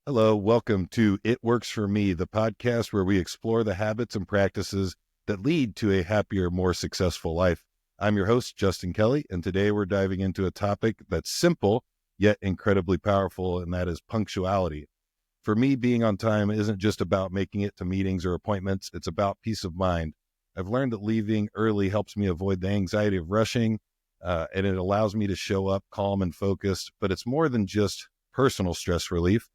Hello, welcome to It Works For Me, the podcast where we explore the habits and practices that lead to a happier, more successful life. I'm your host, Justin Kelly, and today we're diving into a topic that's simple, yet incredibly powerful, and that is punctuality. For me, being on time isn't just about making it to meetings or appointments, it's about peace of mind. I've learned that leaving early helps me avoid the anxiety of rushing, and it allows me to show up calm and focused, but it's more than just personal stress relief.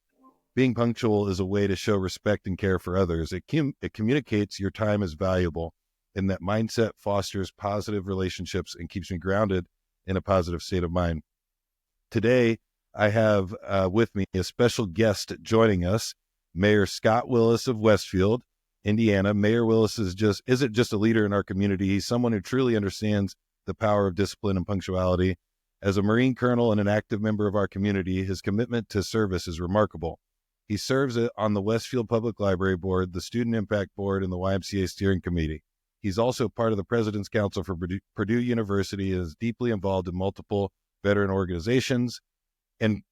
Being punctual is a way to show respect and care for others. It communicates your time is valuable, and that mindset fosters positive relationships and keeps me grounded in a positive state of mind. Today, I have with me a special guest joining us, Mayor Scott Willis of Westfield, Indiana. Mayor Willis isn't just a leader in our community. He's someone who truly understands the power of discipline and punctuality. As a Marine colonel and an active member of our community, his commitment to service is remarkable. He serves on the Westfield Public Library Board, the Student Impact Board, and the YMCA Steering Committee. He's also part of the President's Council for Purdue University and is deeply involved in multiple veteran organizations. And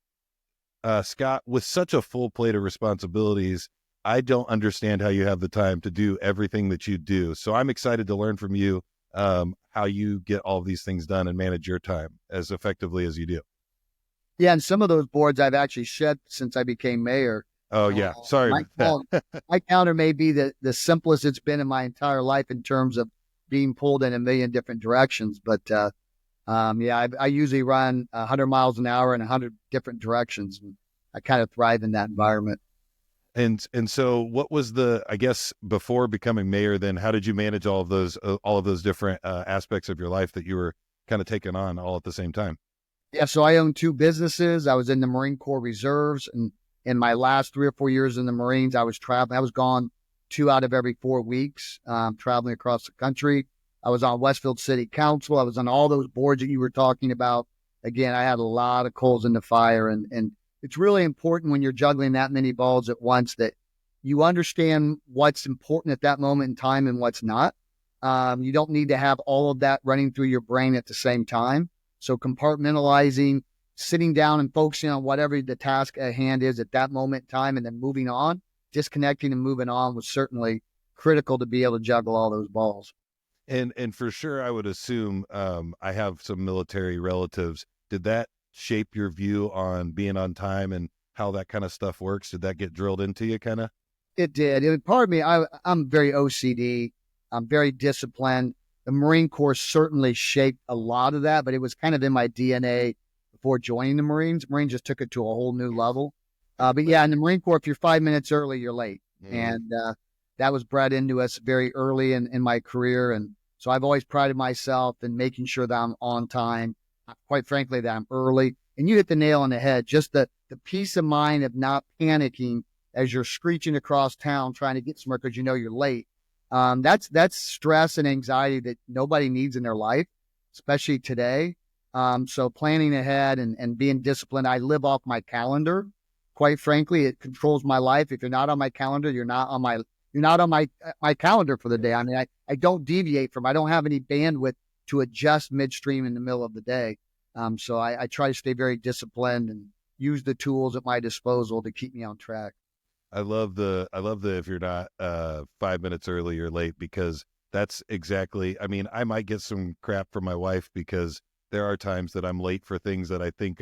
Scott, with such a full plate of responsibilities, I don't understand how you have the time to do everything that you do. So I'm excited to learn from you how you get all of these things done and manage your time as effectively as you do. Yeah, and some of those boards I've actually shed since I became mayor. Oh, yeah. Sorry about that. My calendar may be the simplest it's been in my entire life in terms of being pulled in a million different directions. But I usually run 100 miles an hour in 100 different directions. And I kind of thrive in that environment. And so what was I guess before becoming mayor, then how did you manage all of those different aspects of your life that you were kind of taking on all at the same time? Yeah, so I own two businesses. I was in the Marine Corps Reserves, and in my last 3 or 4 years in the Marines, I was traveling. I was gone 2 out of every 4 weeks, traveling across the country. I was on Westfield City Council. I was on all those boards that you were talking about. Again, I had a lot of coals in the fire, and it's really important when you're juggling that many balls at once that you understand what's important at that moment in time and what's not. You don't need to have all of that running through your brain at the same time. So compartmentalizing, sitting down and focusing on whatever the task at hand is at that moment in time and then moving on, disconnecting and moving on was certainly critical to be able to juggle all those balls. And for sure, I would assume I have some military relatives. Did that shape your view on being on time and how that kind of stuff works? Did that get drilled into you kind of? It did. Part of me, I'm very OCD. I'm very disciplined. The Marine Corps certainly shaped a lot of that, but it was kind of in my DNA before joining the Marines. Marines just took it to a whole new level. But yeah, in the Marine Corps, if you're 5 minutes early, you're late. Mm-hmm. And that was bred into us very early in my career. And so I've always prided myself in making sure that I'm on time, quite frankly, that I'm early. And you hit the nail on the head, just the peace of mind of not panicking as you're screeching across town trying to get somewhere because you know you're late. That's stress and anxiety that nobody needs in their life, especially today. So planning ahead and being disciplined. I live off my calendar. Quite frankly, it controls my life. If you're not on my calendar, you're not on my calendar for the day. I mean, I don't deviate from. I don't have any bandwidth to adjust midstream in the middle of the day. So I try to stay very disciplined and use the tools at my disposal to keep me on track. I love the if you're not 5 minutes early, you're late, because that's exactly, I mean, I might get some crap from my wife because there are times that I'm late for things that I think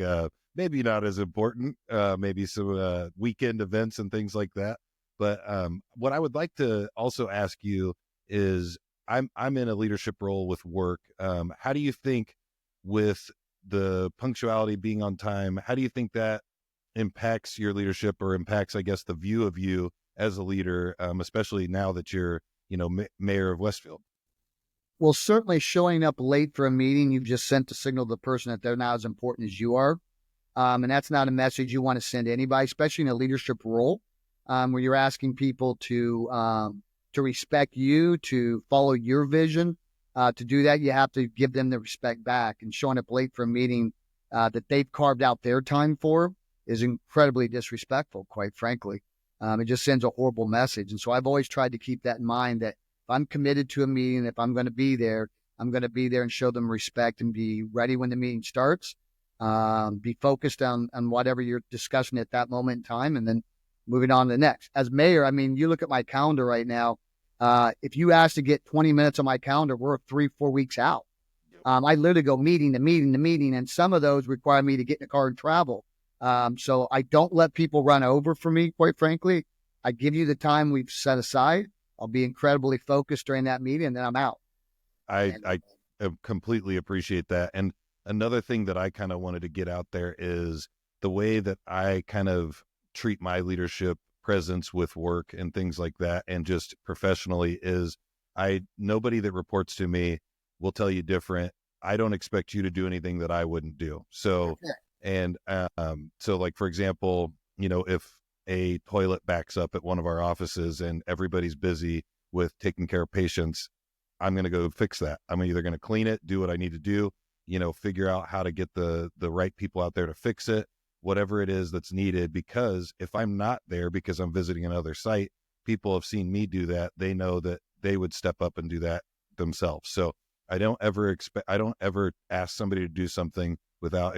maybe not as important, maybe some weekend events and things like that. But what I would like to also ask you is, I'm in a leadership role with work. How do you think, with the punctuality, being on time, how do you think that impacts your leadership, or impacts, I guess, the view of you as a leader, especially now that you're, mayor of Westfield? Well, certainly showing up late for a meeting, you've just sent the signal to the person that they're not as important as you are. And that's not a message you want to send to anybody, especially in a leadership role, where you're asking people to respect you, to follow your vision. To do that, you have to give them the respect back. And showing up late for a meeting that they've carved out their time for is incredibly disrespectful, quite frankly. It just sends a horrible message. And so I've always tried to keep that in mind, that if I'm committed to a meeting, if I'm going to be there, I'm going to be there and show them respect and be ready when the meeting starts. Be focused on whatever you're discussing at that moment in time, and then moving on to the next. As mayor, I mean, you look at my calendar right now. If you ask to get 20 minutes on my calendar, we're 3-4 weeks out. I literally go meeting to meeting to meeting, and some of those require me to get in a car and travel. So I don't let people run over for me, quite frankly. I give you the time we've set aside. I'll be incredibly focused during that meeting, and then I'm out. I completely appreciate that. And another thing that I kind of wanted to get out there is the way that I kind of treat my leadership presence with work and things like that, and just professionally, is nobody that reports to me will tell you different. I don't expect you to do anything that I wouldn't do. So, and so like, for example, if a toilet backs up at one of our offices and everybody's busy with taking care of patients, I'm going to go fix that. I'm either going to clean it, do what I need to do, figure out how to get the right people out there to fix it, whatever it is that's needed. Because if I'm not there because I'm visiting another site, people have seen me do that. They know that they would step up and do that themselves. So I don't ever ask somebody to do something without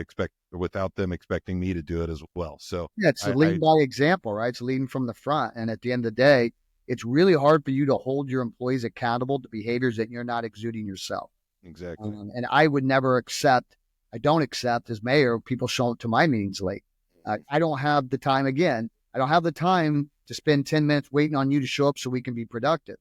them expecting me to do it as well. So yeah, it's leading by example, right? It's leading from the front. And at the end of the day, it's really hard for you to hold your employees accountable to behaviors that you're not exuding yourself. Exactly. And I would never I don't accept as mayor, people show up to my meetings late. I don't have the time again. I don't have the time to spend 10 minutes waiting on you to show up so we can be productive.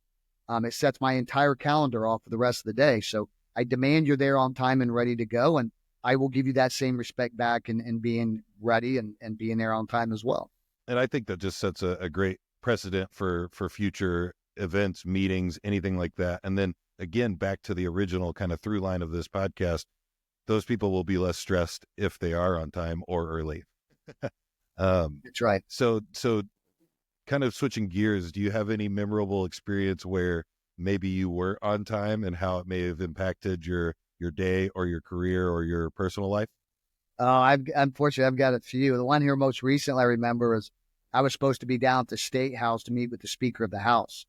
It sets my entire calendar off for the rest of the day. So I demand you're there on time and ready to go. And I will give you that same respect back and being ready and being there on time as well. And I think that just sets a great precedent for future events, meetings, anything like that. And then again, back to the original kind of through line of this podcast, those people will be less stressed if they are on time or early. That's right. So kind of switching gears, do you have any memorable experience where maybe you were on time and how it may have impacted your day or your career or your personal life? Unfortunately, I've got a few. The one here most recently I remember is I was supposed to be down at the State House to meet with the Speaker of the House,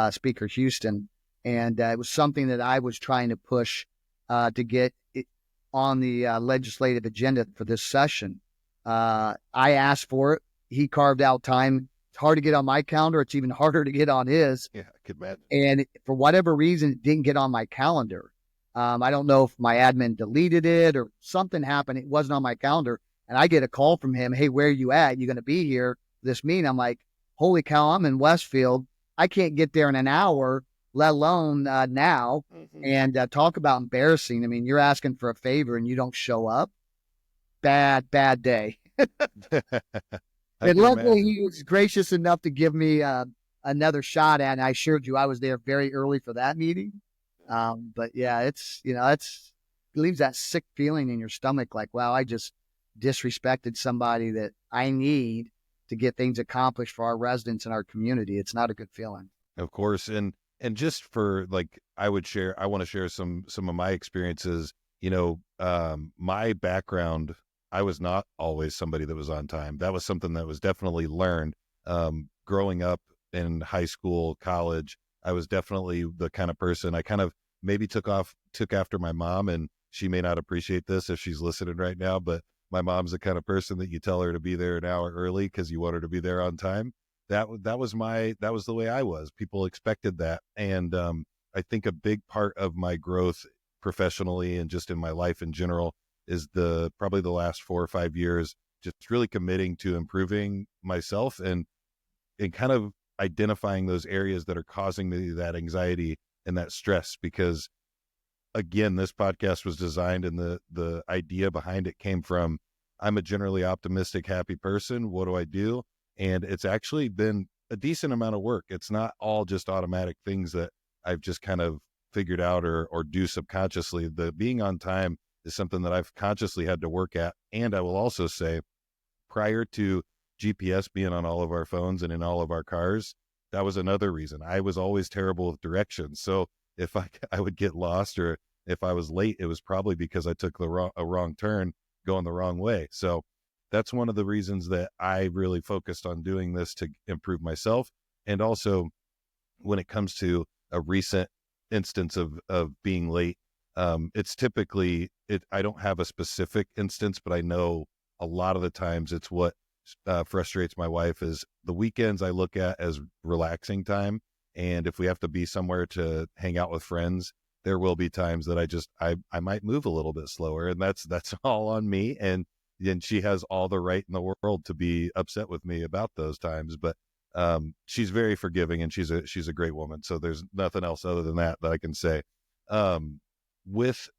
Speaker Houston. And it was something that I was trying to push to get it on the legislative agenda for this session. I asked for it. He carved out time. It's hard to get on my calendar. It's even harder to get on his. Yeah, I could imagine. And for whatever reason, it didn't get on my calendar. I don't know if my admin deleted it or something happened. It wasn't on my calendar. And I get a call from him. Hey, where are you at? You going to be here for this meeting? I'm like, holy cow, I'm in Westfield. I can't get there in an hour, let alone now. Mm-hmm. And talk about embarrassing. I mean, you're asking for a favor and you don't show up. Bad day. And luckily, he was gracious enough to give me another shot at it. And I assured you I was there very early for that meeting. But yeah, it leaves that sick feeling in your stomach. Like, wow, I just disrespected somebody that I need to get things accomplished for our residents and our community. It's not a good feeling. Of course. And just for like, I want to share some of my experiences, my background, I was not always somebody that was on time. That was something that was definitely learned, growing up in high school, college. I was definitely the kind of person I kind of maybe took after my mom, and she may not appreciate this if she's listening right now, but my mom's the kind of person that you tell her to be there an hour early because you want her to be there on time. That was the way I was. People expected that. And I think a big part of my growth professionally and just in my life in general is probably the last 4 or 5 years, just really committing to improving myself and kind of identifying those areas that are causing me that anxiety and that stress. Because again, this podcast was designed and the idea behind it came from, I'm a generally optimistic, happy person. What do I do? And it's actually been a decent amount of work. It's not all just automatic things that I've just kind of figured out or do subconsciously. The being on time is something that I've consciously had to work at. And I will also say, prior to GPS being on all of our phones and in all of our cars, that was another reason. I was always terrible with directions. So if I would get lost or if I was late, it was probably because I took a wrong turn going the wrong way. So that's one of the reasons that I really focused on doing this, to improve myself. And also when it comes to a recent instance of being late, it's typically, I don't have a specific instance, but I know a lot of the times it's what frustrates my wife is the weekends I look at as relaxing time. And if we have to be somewhere to hang out with friends, there will be times that I might move a little bit slower, and that's all on me. And then she has all the right in the world to be upset with me about those times. But she's very forgiving, and she's a great woman. So there's nothing else other than that I can say. With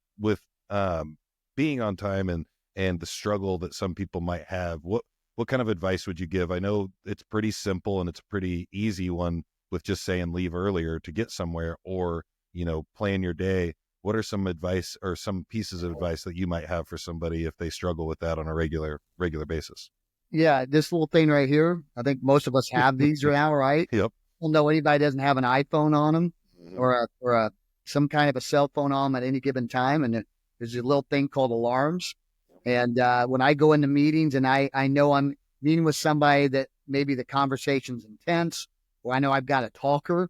being on time and the struggle that some people might have, what kind of advice would you give? I know it's pretty simple and it's a pretty easy one with just saying leave earlier to get somewhere, or plan your day. What are some advice or some pieces of advice that you might have for somebody if they struggle with that on a regular basis? Yeah, this little thing right here, I think most of us have these now, right? Yep. Well, no, anybody doesn't have an iPhone on them or some kind of a cell phone on them at any given time. And there's a little thing called alarms. And when I go into meetings and I know I'm meeting with somebody that maybe the conversation's intense, or I know I've got a talker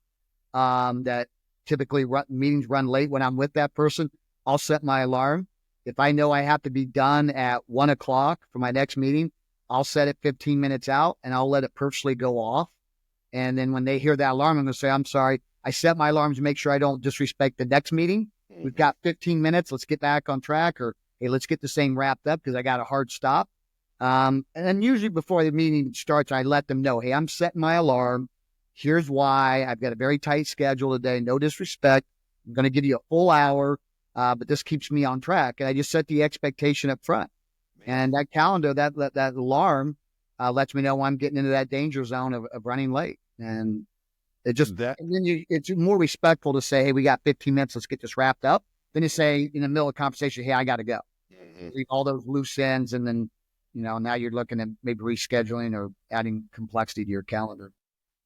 that typically meetings run late when I'm with that person, I'll set my alarm. If I know I have to be done at 1:00 for my next meeting, I'll set it 15 minutes out and I'll let it purposely go off. And then when they hear that alarm, I'm going to say, I'm sorry. I set my alarm to make sure I don't disrespect the next meeting. We've got 15 minutes. Let's get back on track, or, hey, let's get this thing wrapped up because I got a hard stop. And then usually before the meeting starts, I let them know, hey, I'm setting my alarm. Here's why. I've got a very tight schedule today. No disrespect. I'm going to give you a full hour, but this keeps me on track. And I just set the expectation up front. And that calendar, that alarm lets me know when I'm getting into that danger zone of running late. And it just, and then it's more respectful to say, hey, we got 15 minutes. Let's get this wrapped up. Then you say in the middle of the conversation, hey, I got to go. Leave all those loose ends. And then, now you're looking at maybe rescheduling or adding complexity to your calendar.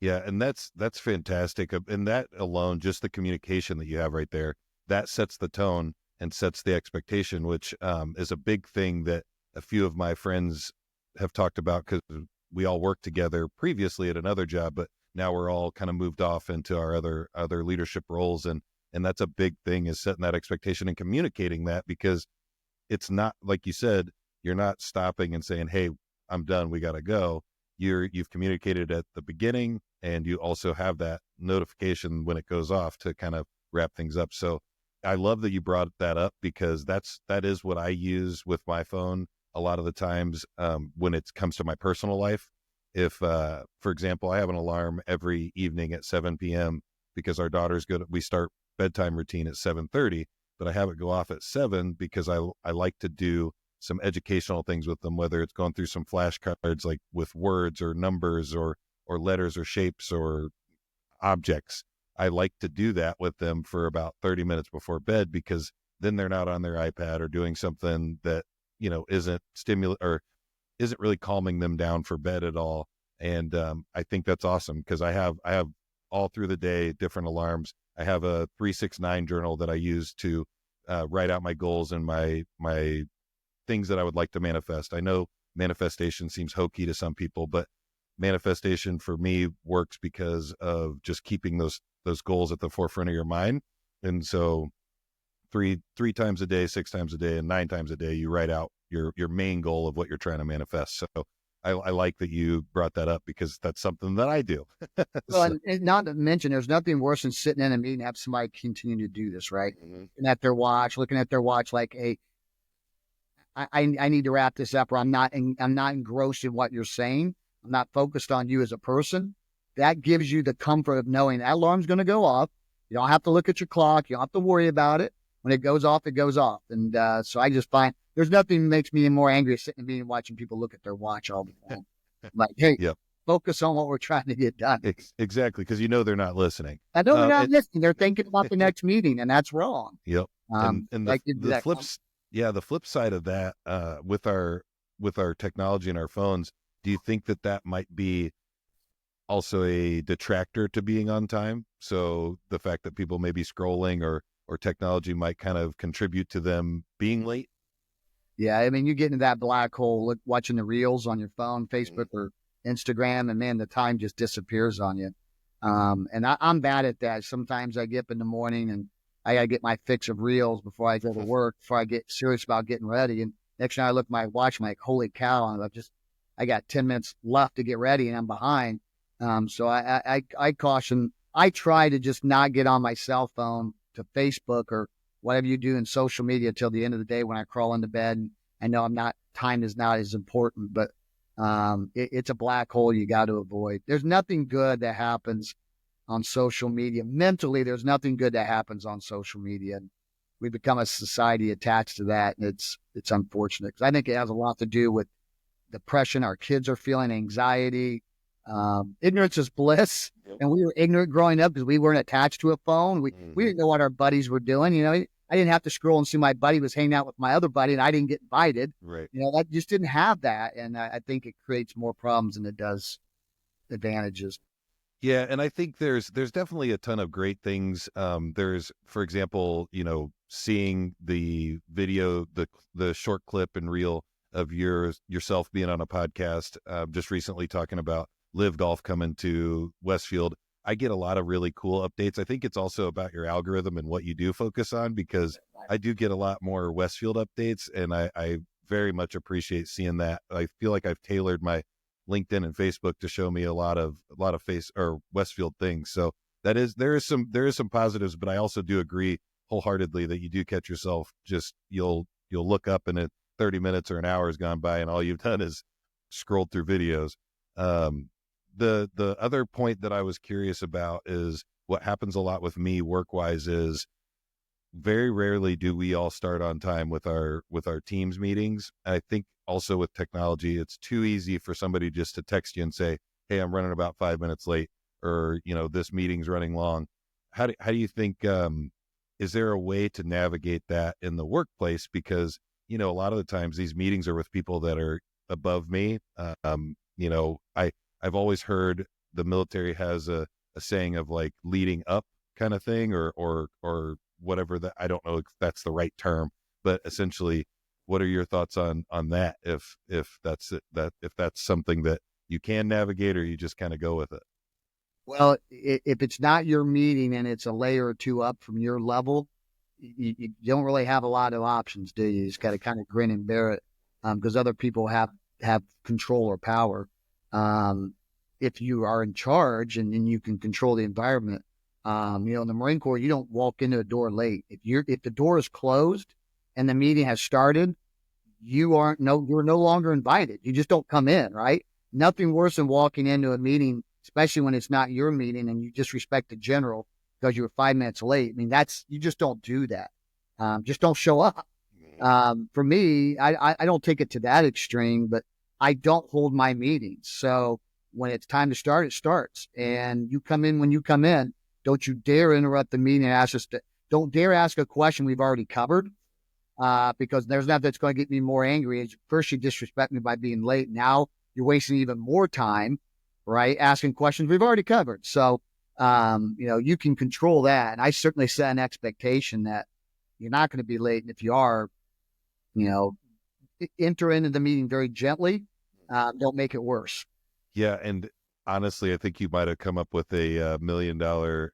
Yeah. And that's fantastic. And that alone, just the communication that you have right there, that sets the tone and sets the expectation, which is a big thing that a few of my friends have talked about, because we all worked together previously at another job, but now we're all kind of moved off into our other leadership roles. And that's a big thing, is setting that expectation and communicating that, because it's not, like you said, you're not stopping and saying, hey, I'm done, we got to go. You've communicated at the beginning, and you also have that notification when it goes off to kind of wrap things up. So I love that you brought that up, because that is what I use with my phone a lot of the times when it comes to my personal life. If, for example, I have an alarm every evening at 7 p.m. because our daughters we start bedtime routine at 7:30, but I have it go off at 7 because I like to do some educational things with them, whether it's going through some flashcards, like with words or numbers or letters or shapes or objects. I like to do that with them for about 30 minutes before bed, because then they're not on their iPad or doing something that, isn't isn't really calming them down for bed at all. And I think that's awesome, because I have all through the day different alarms. I have a 369 journal that I use to write out my goals and my things that I would like to manifest. I know manifestation seems hokey to some people, but manifestation for me works because of just keeping those goals at the forefront of your mind. And so three times a day, 6 times a day, and 9 times a day, you write out your main goal of what you're trying to manifest. So I like that you brought that up, because that's something that I do. Well, and not to mention, there's nothing worse than sitting in a meeting and have somebody continue to do this, right? Looking at their watch, like, hey, I need to wrap this up, or I'm not engrossed in what you're saying. I'm not focused on you as a person. That gives you the comfort of knowing that alarm's going to go off. You don't have to look at your clock. You don't have to worry about it. When it goes off, it goes off. And so I just find there's nothing that makes me more angry sitting in a meeting watching people look at their watch all the time. I'm like, hey, Yep. Focus on what we're trying to get done. Exactly, because they're not listening. I know they're not listening. They're thinking about the next meeting, and that's wrong. Yep. And the flip side of that, with our technology and our phones, do you think that might be also a detractor to being on time? So the fact that people may be scrolling or technology might kind of contribute to them being late? Yeah, I mean, you get into that black hole watching the reels on your phone, Facebook or Instagram, and man, the time just disappears on you. And I'm bad at that. Sometimes I get up in the morning and I got to get my fix of reels before I go to work, before I get serious about getting ready. And next time I look at my watch, I'm like, holy cow, and I got 10 minutes left to get ready and I'm behind. So I caution, I try to just not get on my cell phone to Facebook or whatever you do in social media till the end of the day when I crawl into bed. And I know time is not as important, but it's a black hole you got to avoid. There's nothing good that happens on social media. Mentally, there's nothing good that happens on social media. We become a society attached to that, and it's unfortunate because I think it has a lot to do with depression our kids are feeling, anxiety. Ignorance is bliss, and we were ignorant growing up because we weren't attached to a phone. We didn't know what our buddies were doing. You know, I didn't have to scroll and see my buddy was hanging out with my other buddy, and I didn't get invited. Right. You know, that just didn't have that, and I think it creates more problems than it does advantages. Yeah, and I think there's definitely a ton of great things. There's, for example, seeing the video, the short clip and reel of yourself being on a podcast, just recently talking about Live Golf coming to Westfield. I get a lot of really cool updates. I think it's also about your algorithm and what you do focus on, because I do get a lot more Westfield updates, and I very much appreciate seeing that. I feel like I've tailored my LinkedIn and Facebook to show me a lot of face or Westfield things. So there is some positives, but I also do agree wholeheartedly that you do catch yourself just you'll look up and 30 minutes or an hour has gone by and all you've done is scrolled through videos. The other point that I was curious about is what happens a lot with me work-wise is very rarely do we all start on time with our teams meetings. I think also with technology, it's too easy for somebody just to text you and say, "Hey, I'm running about 5 minutes late," or this meeting's running long. How do you think? Is there a way to navigate that in the workplace? Because a lot of the times these meetings are with people that are above me. I've always heard the military has a saying of like leading up kind of thing, or whatever that, I don't know if that's the right term, but essentially, what are your thoughts on that? If that's if that's something that you can navigate, or you just kind of go with it? Well, if it's not your meeting and it's a layer or two up from your level, you don't really have a lot of options, do you? You just got to kind of grin and bear it, because other people have control or power. If you are in charge and you can control the environment, in the Marine Corps, you don't walk into a door late. If the door is closed and the meeting has started, you're no longer invited. You just don't come in, right? Nothing worse than walking into a meeting, especially when it's not your meeting and you disrespect the general because you were 5 minutes late. I mean, you just don't do that. Just don't show up. For me, I don't take it to that extreme, but I don't hold my meetings. So when it's time to start, it starts. And you come in when you come in. Don't you dare interrupt the meeting and don't dare ask a question we've already covered, because there's nothing that's going to get me more angry. First, you disrespect me by being late. Now you're wasting even more time, right? Asking questions we've already covered. So, you can control that. And I certainly set an expectation that you're not going to be late. And if you are, enter into the meeting very gently. Don't make it worse. Yeah. And honestly, I think you might have come up with a $1 million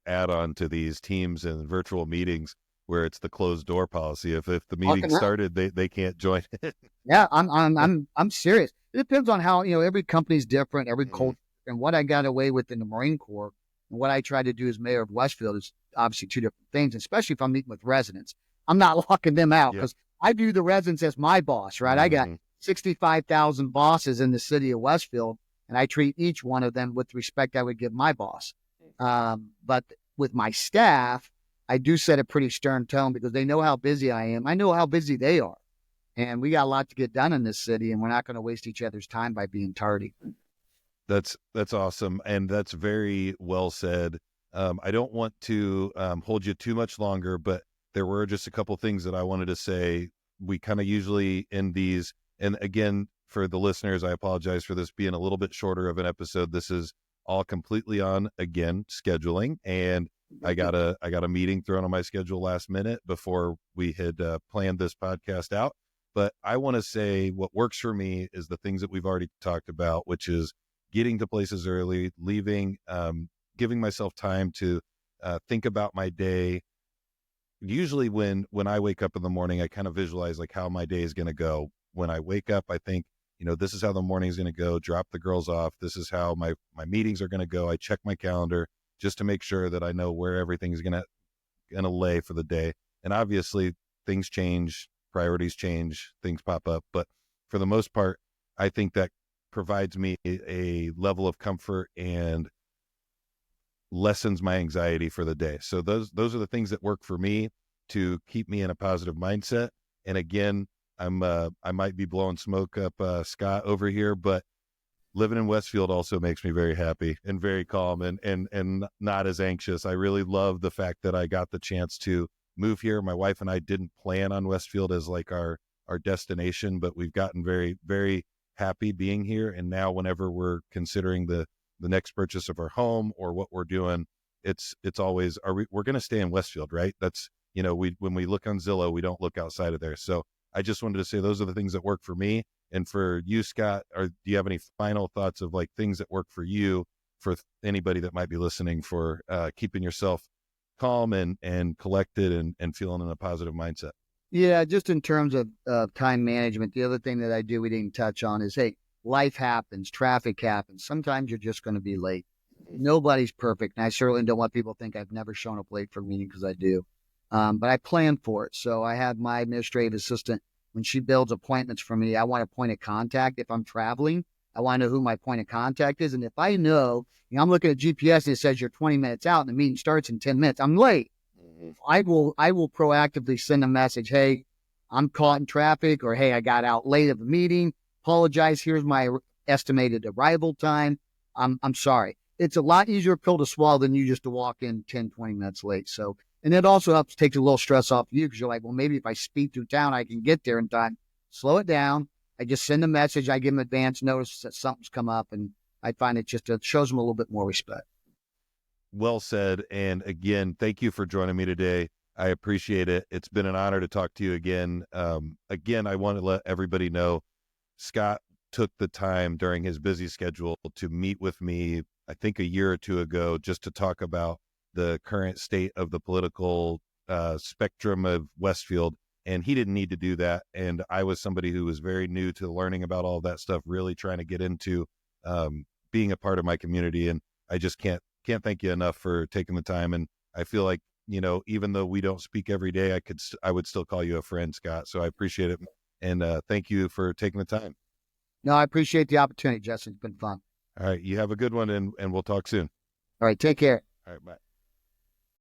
add-on to these teams and virtual meetings where it's the closed door policy. If the meeting started, they can't join it. Yeah, I'm serious. It depends on how, every company's different, every culture, and what I got away with in the Marine Corps and what I try to do as mayor of Westfield is obviously two different things, especially if I'm meeting with residents. I'm not locking them out because I view the residents as my boss, right? I got 65,000 bosses in the city of Westfield, and I treat each one of them with the respect I would give my boss. But with my staff, I do set a pretty stern tone because they know how busy I am. I know how busy they are. And we got a lot to get done in this city, and we're not going to waste each other's time by being tardy. That's awesome. And that's very well said. I don't want to hold you too much longer, but there were just a couple things that I wanted to say. We kind of usually end these. And again, for the listeners, I apologize for this being a little bit shorter of an episode. This is all completely on, again, scheduling. And I got a meeting thrown on my schedule last minute before we had planned this podcast out. But I want to say what works for me is the things that we've already talked about, which is getting to places early, leaving, giving myself time to think about my day. Usually when I wake up in the morning, I kind of visualize like how my day is going to go. When I wake up, I think, this is how the morning's going to go, drop the girls off. This is how my meetings are going to go. I check my calendar just to make sure that I know where everything's going to lay for the day. And obviously things change, priorities change, things pop up. But for the most part, I think that provides me a level of comfort and lessens my anxiety for the day. So those are the things that work for me to keep me in a positive mindset. And again, I might be blowing smoke up Scott over here, but living in Westfield also makes me very happy and very calm and not as anxious. I really love the fact that I got the chance to move here. My wife and I didn't plan on Westfield as like our destination, but we've gotten very, very happy being here. And now whenever we're considering the next purchase of our home or what we're doing, it's always, we're going to stay in Westfield, right? That's, when we look on Zillow, we don't look outside of there. So I just wanted to say those are the things that work for me. And for you, Scott, do you have any final thoughts of like things that work for you, for anybody that might be listening, for keeping yourself calm and collected and feeling in a positive mindset? Yeah, just in terms of time management, the other thing that I do we didn't touch on is, hey, life happens, traffic happens. Sometimes you're just going to be late. Nobody's perfect. And I certainly don't want people to think I've never shown up late for a meeting, because I do. But I plan for it. So I have my administrative assistant, when she builds appointments for me, I want a point of contact. If I'm traveling, I want to know who my point of contact is. And if I know, I'm looking at GPS and it says you're 20 minutes out and the meeting starts in 10 minutes, I'm late. I will proactively send a message. Hey, I'm caught in traffic, or hey, I got out late of the meeting. Apologize. Here's my estimated arrival time. I'm sorry. It's a lot easier pill to swallow than you just to walk in 10, 20 minutes late. So, and it also helps take a little stress off you, because you're like, well, maybe if I speed through town, I can get there in time. Slow it down. I just send a message. I give them advance notice that something's come up, and I find it shows them a little bit more respect. Well said. And again, thank you for joining me today. I appreciate it. It's been an honor to talk to you again. Again, I want to let everybody know Scott took the time during his busy schedule to meet with me, I think a year or two ago, just to talk about the current state of the political spectrum of Westfield. And he didn't need to do that. And I was somebody who was very new to learning about all that stuff, really trying to get into being a part of my community. And I just can't thank you enough for taking the time. And I feel like, even though we don't speak every day, I would still call you a friend, Scott. So I appreciate it. And thank you for taking the time. No, I appreciate the opportunity, Justin. It's been fun. All right. You have a good one, and we'll talk soon. All right. Take care. All right. Bye.